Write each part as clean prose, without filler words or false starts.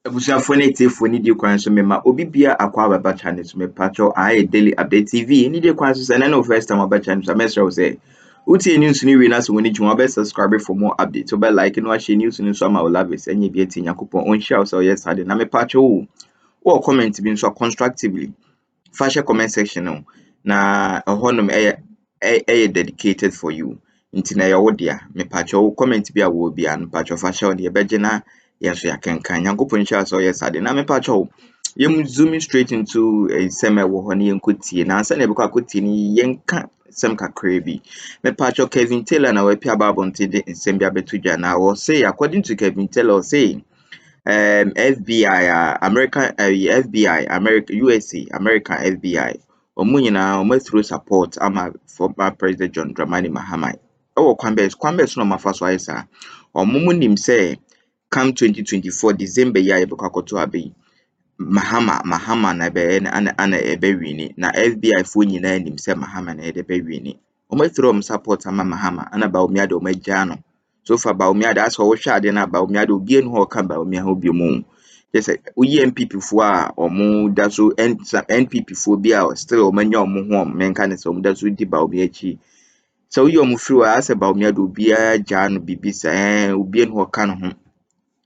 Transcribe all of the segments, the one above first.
Abusuafo na etiefo ni di kwan so mema obi bia akwa baba channel so mepacho aye daily update TV ni di kwan so say na no first time baba channel so mesra wo say utie news ni we na so woni juma be subscribe for more updates so be like no share news ni so ama love it enye bi ati yakopon on share so yes ade na mepacho wo comment bi so constructively fa share comment section no na honom eye dedicated for you nti na ye wo dia mepacho comment bi a wo bia mepacho fa share on ye beje na yes, I can Yankopon share so yes, I didn't pacho. You zooming straight into a semi honey and kuti and answer never kuti yanka some crazy. Me pacho Kevin Taylor na wepia babonti in Sembia Betuja now or say according to Kevin Taylor say FBI American FBI America USA American FBI omunyina almost through support ama former President John Dramani Mahama. Oh Kwambes no mafaso aisa. Nim say come 2024 December ya yebekwakoto abai Mahama na be ana ebe wini na FBI fo nyina nim se Mahama na ebe wini omathrom support ama Mahama ana Bawumia de omagya no so far Bawumia da so wo hwa ade na Bawumia de obi enu ho ka Bawumia ho bi mu just uyi MPP fo a omu da so NPP fo bi a still omanya omu ho menka ne so omu da so di Bawumia chi so uyi omu firi wa ase Bawumia de obi a gya no bibisa obi enu ho ka no ho.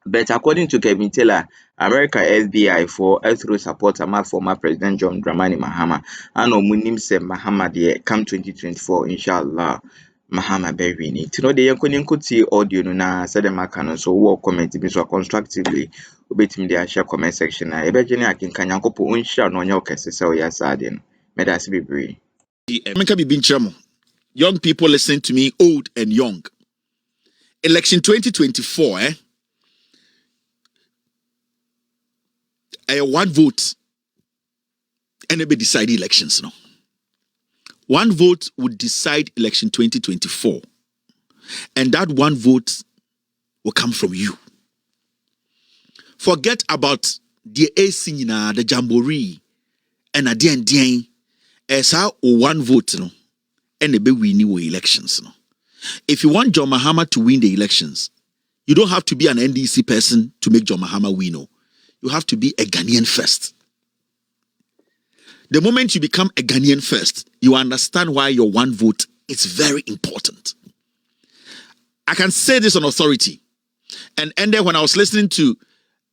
But according to Kevin Taylor, America FBI for through support ama former President John Dramani Mahama and omunim se Mahama de come 2024 inshallah Mahama be wini. Tino de yanko ti audio no na say dem aka no so wo comment bi so constructively obetimi de share comment section na ebeje ne akinkan yankopo unshare no onye okese se o yasade no. Me da se bebre. Make be binchamo. Young people listen to me, old and young. Election 2024, one vote and it be decide elections no. One vote would decide election 2024. And that one vote will come from you. Forget about the AC, the jamboree, and a dien as how one vote no, and it be winning elections no. If you want John Mahama to win the elections, you don't have to be an NDC person to make John Mahama win no. You have to be a Ghanaian first. The moment you become a Ghanaian first, you understand why your one vote is very important. I can say this on authority. And then when I was listening to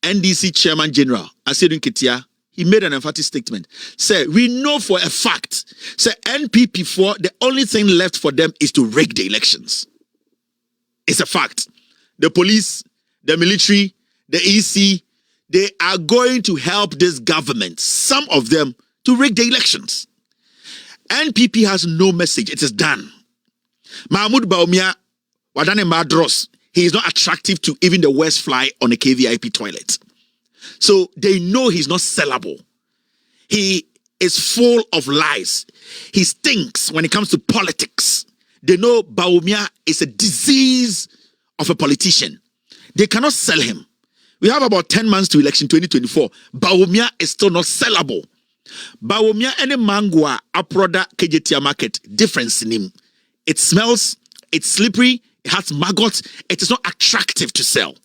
NDC Chairman General Asedun Ketia, he made an emphatic statement. Say, we know for a fact, say NPP4, the only thing left for them is to rig the elections. It's a fact. The police, the military, the EC, they are going to help this government, some of them, to rig the elections. NPP has no message. It is done. Mahmoud Bawumia, Wadane Madros, he is not attractive to even the worst fly on a KVIP toilet. So they know he's not sellable. He is full of lies. He stinks when it comes to politics. They know Bawumia is a disease of a politician. They cannot sell him. We have about 10 months to election 2024. Bawumia is still not sellable. Bawumia any mangwa aproda kejetia market difference in him. It smells, it's slippery, it has maggots, it is not attractive to sell.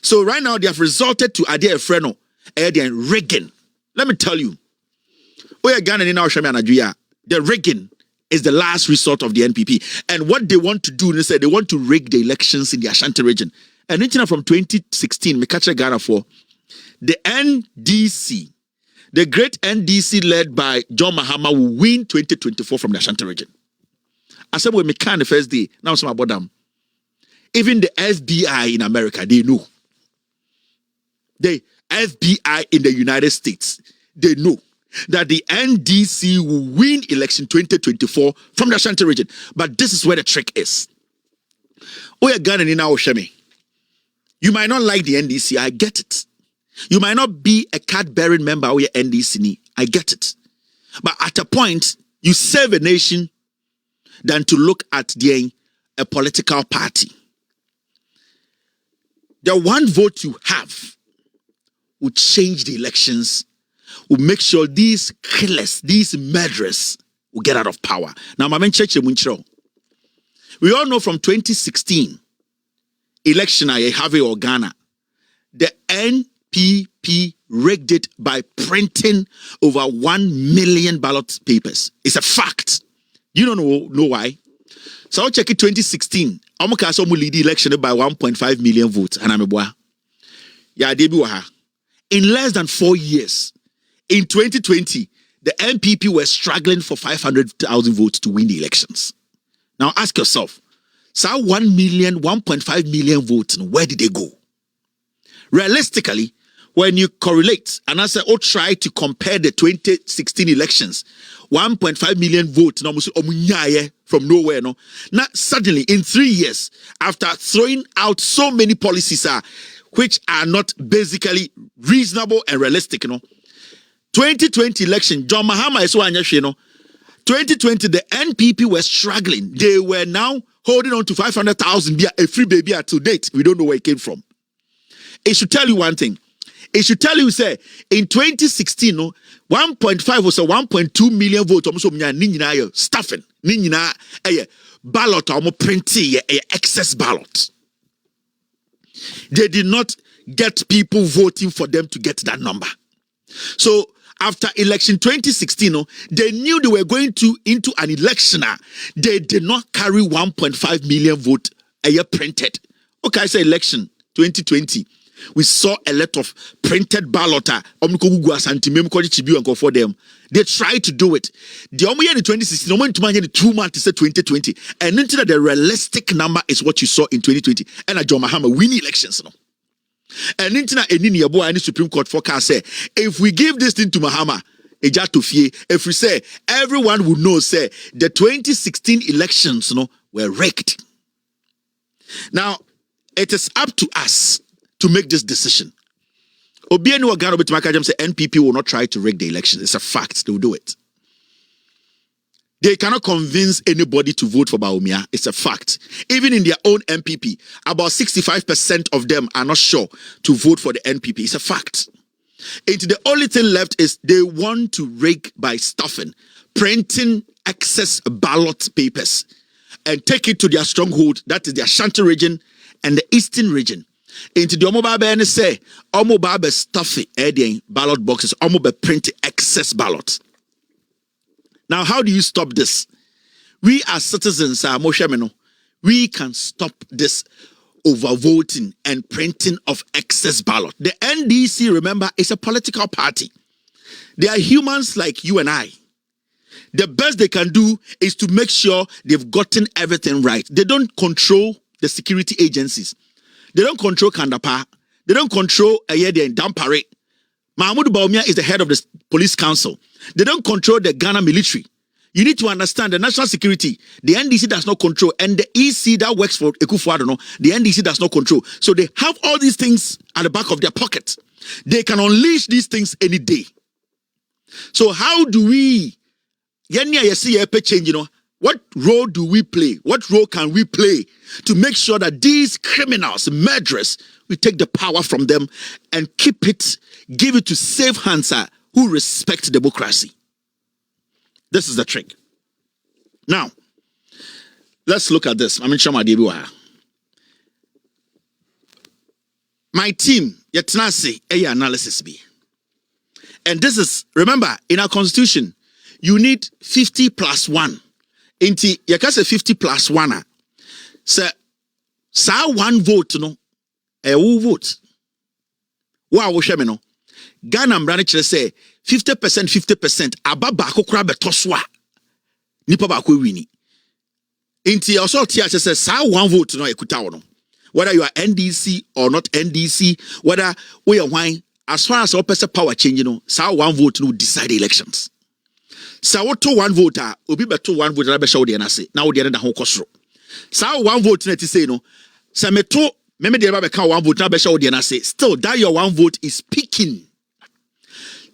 So right now they have resorted to idea freno and rigging. Let me tell you, the rigging is the last resort of the NPP. And what they want to do, they say they want to rig the elections in the Ashanti region. And from 2016, me catch Ghana for the NDC, the great NDC led by John Mahama will win 2024 from the Ashanti region. I said, when me can the first day, now some about them. Even the FBI in America, they know. The FBI in the United States, they know that the NDC will win election 2024 from the Ashanti region. But this is where the trick is. We are Ghana in our shame. You might not like the NDC, I get it. You might not be a card-bearing member of your NDC, I get it. But at a point, you serve a nation than to look at a political party. The one vote you have will change the elections, will make sure these killers, these murderers will get out of power. Now, we all know from 2016, election I have in Ghana, the NPP rigged it by printing over 1 million ballot papers. It's a fact. You don't know why. So I'll check it 2016. I'm going to lead the election by 1.5 million votes. And I'm a boy. Yeah, in less than 4 years, in 2020, the MPP were struggling for 500,000 votes to win the elections. Now ask yourself, so 1.5 million votes, where did they go? Realistically, when you correlate, and I say, try to compare the 2016 elections, 1.5 million votes from nowhere. No, now suddenly in 3 years, after throwing out so many policies which are not basically reasonable and realistic, 2020 election, John Mahama is one. 2020, the NPP were struggling. They were now holding on to 500,000 a free baby to date. We don't know where it came from. It should tell you one thing. It should tell you, say, in 2016, 1.5 was a 1.2 million vote. Stuffing. Ballot, printing, excess ballot. They did not get people voting for them to get that number. So, after election 2016, they knew they were going into an election. They did not carry 1.5 million vote a year printed. Okay, I say election 2020. We saw a lot of printed ballot. For them. They tried to do it. The only year in 2016, no 2 months to 2020. And into the realistic number is what you saw in 2020. And John Mahama win elections. And into the Supreme Court forecast say, if we give this thing to Mahama, if we say everyone would know, say the 2016 elections were rigged. Now it is up to us to make this decision. Obienu Ogano Bitmakajam say NPP will not try to rig the election. It's a fact. They will do it. They cannot convince anybody to vote for Bawumia. It's a fact. Even in their own MPP, about 65% of them are not sure to vote for the NPP. It's a fact. And the only thing left is they want to rig by stuffing, printing excess ballot papers, and take it to their stronghold. That is the Ashanti region and the Eastern region. Into the Omobabe say, Omobabe stuffing ballot boxes, Omobabe print excess ballots. Now, how do you stop this? We as citizens, we can stop this overvoting and printing of excess ballot. The NDC, remember, is a political party. They are humans like you and I. The best they can do is to make sure they've gotten everything right. They don't control the security agencies. They don't control Kandapa. They don't control Ayede and Dampare. Mahmoud Bawumia is the head of the police council. They don't control the Ghana military. You need to understand the national security. The NDC does not control. And the EC that works for Ekufuadono, the NDC does not control. So they have all these things at the back of their pocket. They can unleash these things any day. So how do we, what role do we play? What role can we play to make sure that these criminals, murderers, we take the power from them and keep it, give it to safe hands who respect democracy? This is the trick. Now, let's look at this. My team, Yetnasi, analysis be. And this is, remember, in our constitution, you need 50 plus 1. Inti, yakase 50 plus 1. So, sa one vote, no, who vote? Wa wo hwe me no. Ghana mbrane kire say 50%, 50%. Aba ba kokora beto so a nipa ba ko wini. Inti also tia say sa one vote no ekuta wo no. Whether you are NDC or not NDC, whether we are wine, as far as our power change, sa one vote no decide the elections. Sa woto one voter, obi beto one voter na be show de na se. Na wo de na ho kosoro. Sa one vote na ti say no. Sa meto me de ba ka one vote na be show de na se. Still that your one vote is speaking.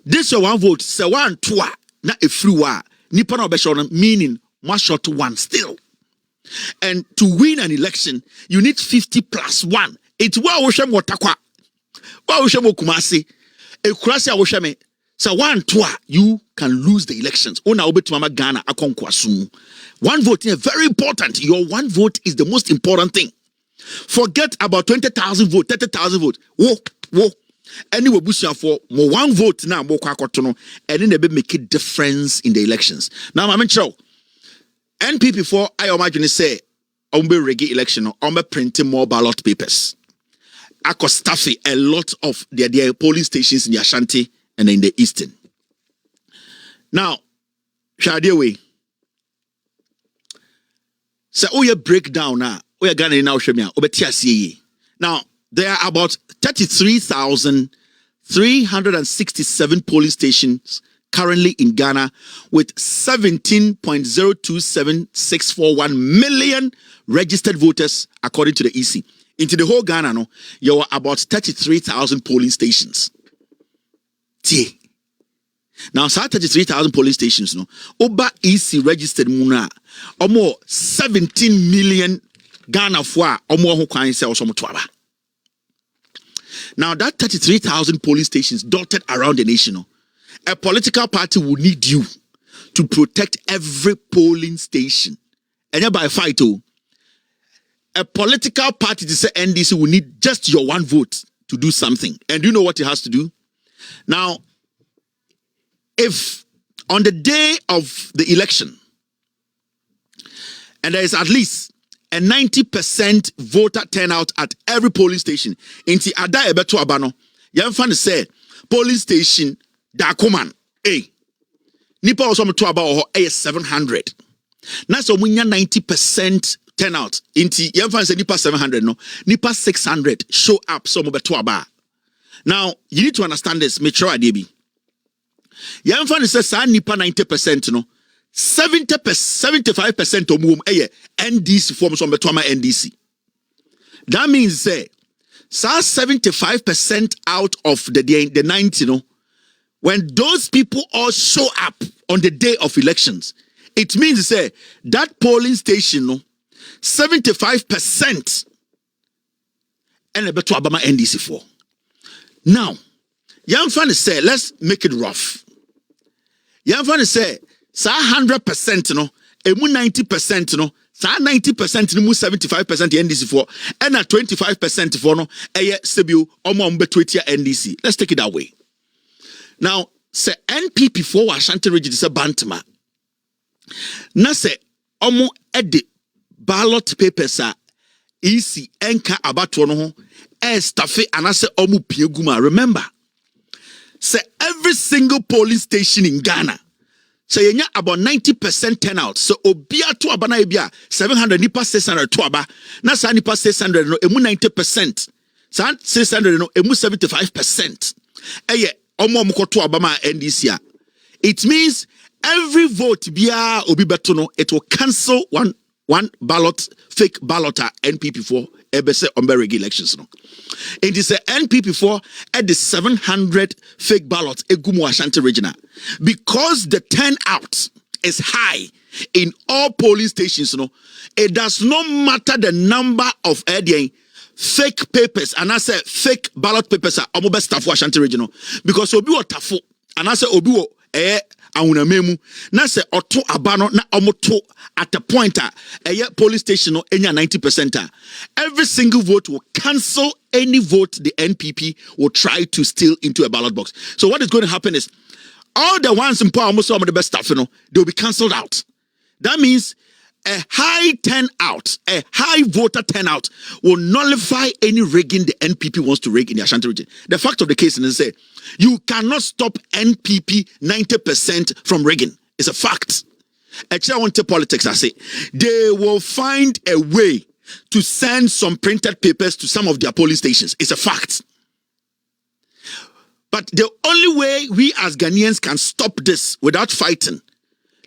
This your one vote, say one two na efruwa. Nipa na be show meaning one shot one still. And to win an election, you need 50 plus 1. It's wa wo hwem wotakwa. Wa wo hwem okumase. Ekurase a wo hwem. So one two, you can lose the elections. Ona obetumama Ghana akonkwasu. One vote is very important. Your one vote is the most important thing. Forget about 20,000 votes, 30,000 votes. Whoa. Any busia for more one vote now, more kwakotono, and then they make a difference in the elections. Now, I'm sure NPP for I imagine say, ombe regi election, ombe printing more ballot papers. I could staff a lot of their polling stations in the Ashanti and in the Eastern. Now, shall way. So, you break down now. We are going to now show me. Now, there are about 33,367 polling stations currently in Ghana with 17.027641 million registered voters according to the EC. Into the whole Ghana, no, you are about 33,000 polling stations. Now, 33,000 polling stations, no, Oba EC registered muna, almost 17 million Ghana for almost who can sell some twaba. Now, that 33,000 polling stations dotted around the nation, no, a political party will need you to protect every polling station. And by fight, a political party to say NDC will need just your one vote to do something. And you know what it has to do? Now, if on the day of the election, and there is at least a 90% voter turnout at every polling station, inti ada ebeto abano, yamfan say polling station dakoman, nipa osomo to aba 700. Na so munya 90% turnout inti yamfan say nipa 700 no, nipa 600 show up so mo beto aba. Now, you need to understand this, make sure Adebi. Yamfan says sa nipa 90% no, 75% of whom NDC forms from Betwama NDC. That means say 75% out of the 90, no, when those people all show up on the day of elections, it means say that polling station, no, 75% and a Betwama NDC for. Now, Yamfan say let's make it rough. Yamfan say sa 100% no, emu 90% no, sa 90% no mu 75% NDC for, and a 25% for no, sebu omo mbetwetia NDC. Let's take it that way. Now, say NPP for Ashanti region is a bantama. Na say omo edit ballot papers are easy enka abatono ho staffe anase omo pieguma. Remember, say every single polling station in Ghana, so you have about 90% turnout. So obia to abana ebia 700 nipa 600 to aba. Na sa nipa 600 no emu 90%. Sa 600 no emu 75%. Eye omo mko to abama NDC. It means every vote bia obi beto no, it will cancel one ballot, fake balloter NPP for ebese omberegi elections no. It is a NPP for at the 700 fake ballots egumu Ashanti regional, because the turnout is high in all polling stations. No, it does not matter the number of fake papers, and I say fake ballot papers are almost staff for Ashanti regional, because obi o tafo and I say obi o awuna memu na se oto abano na omoto at the point police station no enya 90%. Every single vote will cancel any vote the NPP will try to steal into a ballot box. So what is going to happen is all the ones in power, almost some of the best stuff, they will be cancelled out. That means a high turnout, a high voter turnout will nullify any rigging the NPP wants to rig in the Ashanti region. The fact of the case is say you cannot stop NPP 90% from rigging. It's a fact. Actually, I want to politics. I say they will find a way to send some printed papers to some of their polling stations. It's a fact. But the only way we as Ghanaians can stop this without fighting,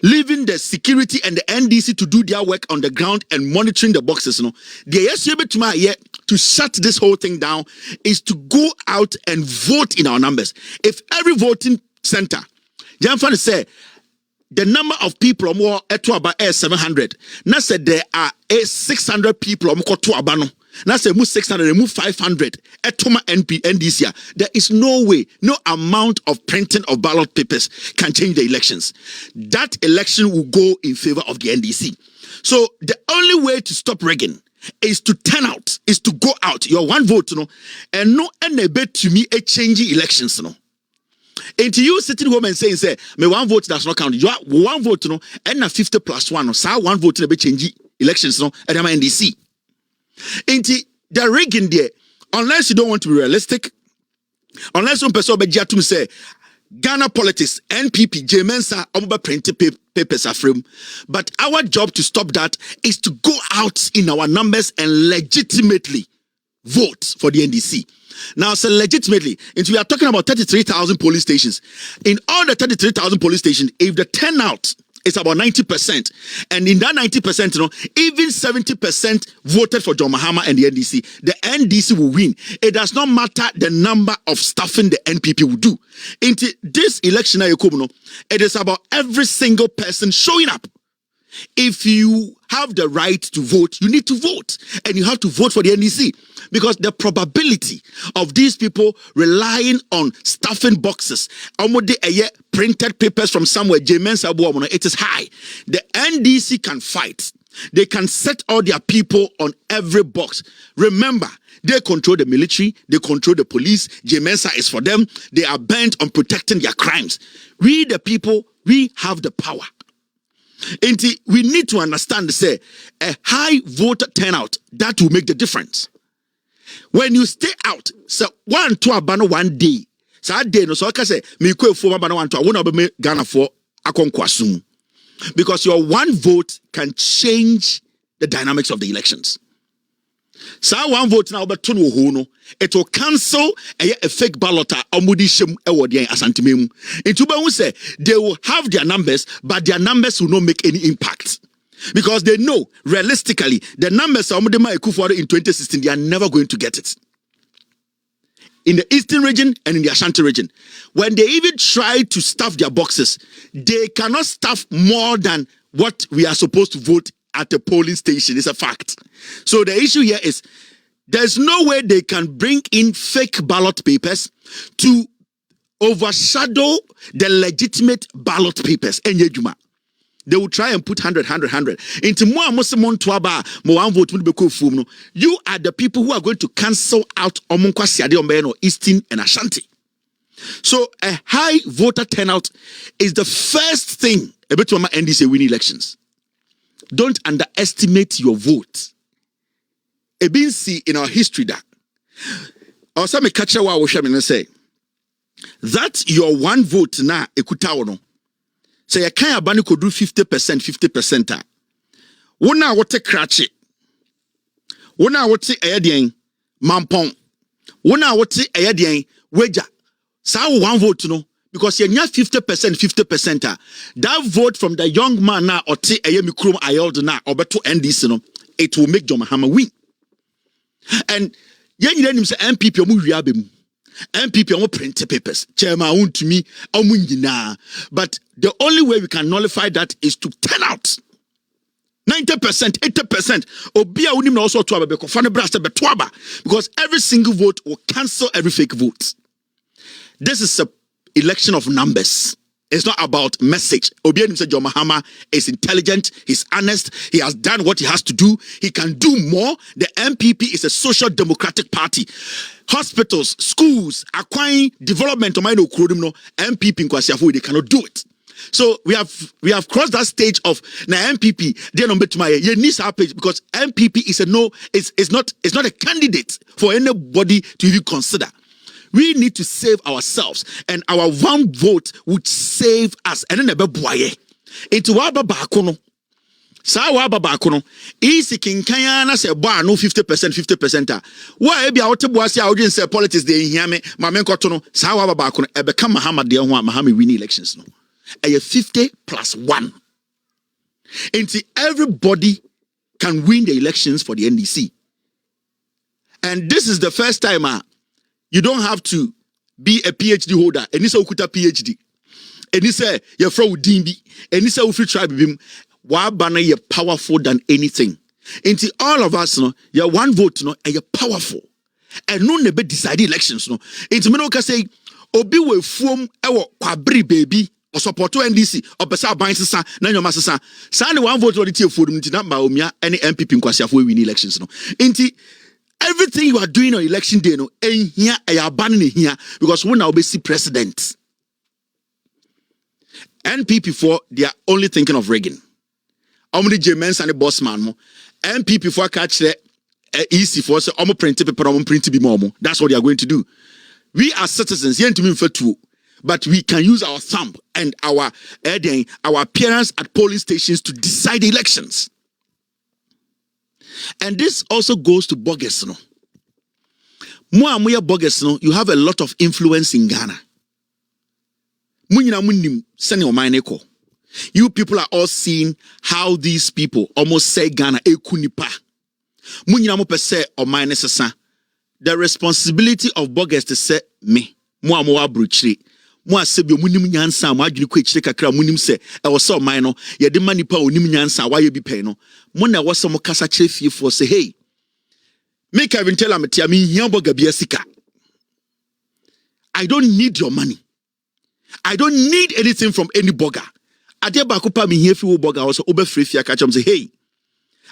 leaving the security and the NDC to do their work on the ground and monitoring the boxes, the to shut this whole thing down is to go out and vote in our numbers. If every voting center, Janfan say the number of people more at about 700. Now said there are 600 people to abano. Now say move 600, move 500 at Toma NDC. There is no way, no amount of printing of ballot papers can change the elections. That election will go in favor of the NDC. So the only way to stop rigging is to turn out is to go out. Your one vote, and no any bet to me a change elections, And to you sitting home and saying, say, me one vote does not count. You are one vote, and a 50 plus one, so one vote to be change elections, and I'm NDC. And the rigging there, unless you don't want to be realistic, unless one person be to say Ghana politics, NPP, Jemensa, Oba printed papers are frame. But our job to stop that is to go out in our numbers and legitimately vote for the NDC. Now, so legitimately, and we are talking about 33,000 police stations. In all the 33,000 police stations, if the turnout is about 90%, and in that 90%, even 70% voted for John Mahama and the NDC, the NDC will win. It does not matter the number of staffing the NPP will do. Into this election, it is about every single person showing up. If you have the right to vote, you need to vote. And you have to vote for the NDC. Because the probability of these people relying on stuffing boxes, printed papers from somewhere, it is high. The NDC can fight. They can set all their people on every box. Remember, they control the military, they control the police. Jemensa is for them. They are bent on protecting their crimes. We, the people, we have the power. And we need to understand, say, a high voter turnout, that will make the difference. When you stay out, so 1 to abano 1 day, so that day, no, so I can say, me ko for abano 1 to, I won't be Ghana for akonkwasum. Because your one vote can change the dynamics of the elections. So one vote now, but it will cancel a fake ballot. They will have their numbers, but their numbers will not make any impact. Because they know, realistically, the numbers of Omudema Ekufuado in 2016, they are never going to get it. In the eastern region and in the Ashanti region, when they even try to stuff their boxes, they cannot stuff more than what we are supposed to vote at the polling station. It's a fact. So the issue here is, there's no way they can bring in fake ballot papers to overshadow the legitimate ballot papers. They will try and put 100. Into more one vote. You are the people who are going to cancel out Eastern and Ashanti. So a high voter turnout is the first thing about NDC winning elections. Don't underestimate your vote. A been see in our history that also me catch what we shall say that your one vote na ekutawono. So you can't abani could do 50%. Wona wote krache. Wona wote ayadien mampon. Wona wote ayadien weja. Sa one vote no. Because you have 50%. That vote from the young man now or te ayemikrum ayod na or beto NDC no, it will make John Mahama win. And yen him say MPP omu wiabem. MPP omu print papers. Chairman to me omu. But the only way we can nullify that is to turn out 90%, 80%. Obia unim na also to abeko fane braster betwaba, because every single vote will cancel every fake vote. This is a election of numbers. It's not about message. Obianim said John Mahama is intelligent, he's honest, he has done what he has to do, he can do more. The MPP is a social democratic party. Hospitals, schools, acquiring development, MPP in Kwasiafu, they cannot do it. So we have crossed that stage of na MPP. Then on you need our page, because MPP is it's not a candidate for anybody to even consider. We need to save ourselves, and our one vote would save us. And then the boye into waba bakono. Sa waba bakono. Isi kinkayana se ba no 50%. Why be out to boasi audience say politics de hear me. Mamen kotono. Sa waba bakono. E become Mahama de ho Mahama win elections no. A 50 plus 1. Into everybody can win the elections for the NDC. And this is the first time you don't have to be a PhD holder. And this ukuta PhD. And this you're from Udimbi. And this free tribe bim. Wabana you're powerful than anything. Into all of us, you're one vote, and you're powerful. And no nebe decide elections, Into me can say, obi we form ewo kwabri baby or support to NDC or pesa ban sisa na nyoma sisa. Sa one vote or the tia for them to Bawumia any MPP in Kwasiafu win elections, Into everything you are doing on election day, no, and here I are banning here because we now be see president. NPP for they are only thinking of Reagan. Only James and the boss man mo. NPP for catch the easy for say omo print paper omo print be more. That's what they are going to do. We are citizens, here to mean for two, but we can use our thumb and our appearance at polling stations to decide the elections. And this also goes to bogus, no. Moya bogus, no. You have a lot of influence in Ghana. You people are all seeing how these people almost say Ghana ekunipa. The responsibility of bogus to say me. Moa bruchri. Moa sebio munim nyansa mo adwene ko echire kakra munim se e wo so man no ye de manipa onim nyansa wa ye bi pay no mo na wo so mo kasa kire fiefo say hey me Kelvin tell am tia me hia boga bia sika. I don't need your money. I don't need anything from any boga. Ade ba ko pa me hia fi wo boga wo so obefre fia ka chom say hey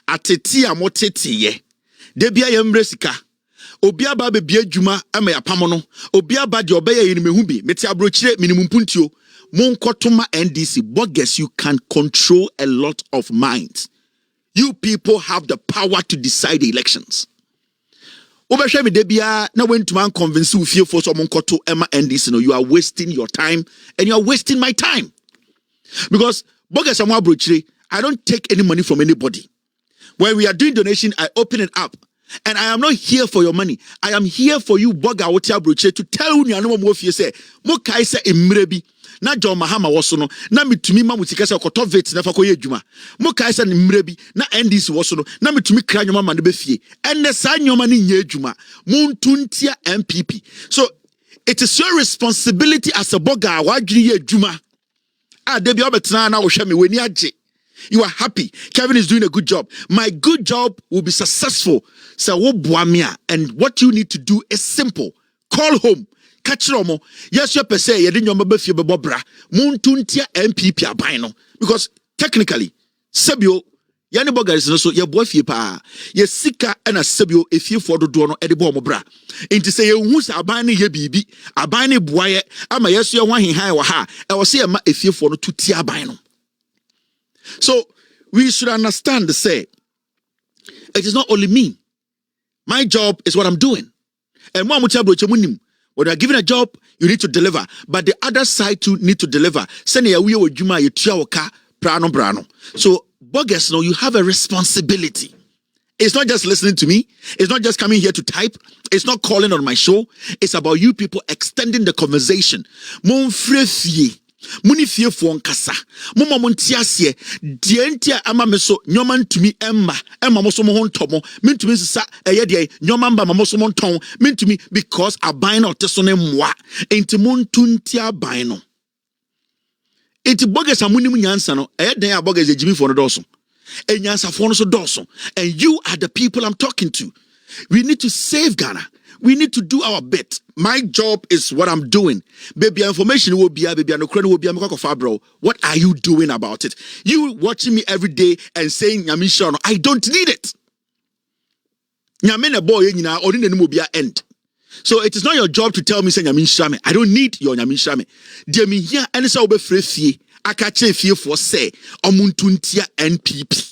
ateti amotete ye de bia ye mre sika. Obi aba be bia dwuma ama yapam no obi aba de obeye ye mehu bi meti abrochire minimum puntio monkotoma NDC bogus. You can control a lot of minds. You people have the power to decide the elections. Obehwe me de bia na wentu man convince you feel for so monkoto ema NDC no, you are wasting your time and you are wasting my time. Because bogus am abrochire, I don't take any money from anybody. When we are doing donation, I open it up. And I am not here for your money. I am here for you, Boga Wotia Broche, to tell you no more if you say, Mokai say imrebi, na John Mahama was no, na me to me mamutika say kotovets never koye juma. Mokai say imrebi, na NDC was no, na me to me cry your mama de befie. And the sign your money ye juma. Muntuntia MPP. So it is your responsibility as a Boga wajri ye juma. Ah, debi obetna na wo hwe me weni agye. You are happy. Kelvin is doing a good job. My good job will be successful. So, Bawumia, and what you need to do is simple. Call home. Catch Romo. Yes, you per se, you didn't your mobile bobra. Muntuntia MPP abino. Because technically, Sebio, Yaniboga is also your boy pa. Ye sika and a Sebio if you for the dono edibo mobra. Into say you who's abani ye bibi, abani boye, ama yes, you want high or ha. I was say if you for no 2 tia bino. So we should understand the say it is not only me. My job is what I'm doing. And when you're given a job, you need to deliver. But the other side too need to deliver. So bogus, no, you have a responsibility. It's not just listening to me. It's not just coming here to type. It's not calling on my show. It's about you people extending the conversation. Muni fie fo nkasa moma montiasie die ntia ama meso nyoma ntumi emma mo so mo hontomo mentumi sisa eye de nyoma mba mo so mo nton mentumi because aban na oteso ne mwa enti montuntia aban no enti bogus amunim nyansa no eye den a bogus ejimi fo no doso enyansa fo no so doso, and you are the people I'm talking to. We need to save Ghana. We need to do our bit. My job is what I'm doing. Baby, information will be baby, bro. What are you doing about it? You watching me every day and saying Nyamisha, I don't need it. Nyamene boy, end. So it is not your job to tell me say Nyamisha. I don't need your Nyamisha. Dear me here, and it's over free. Akache fee for say omuntuntia NPP.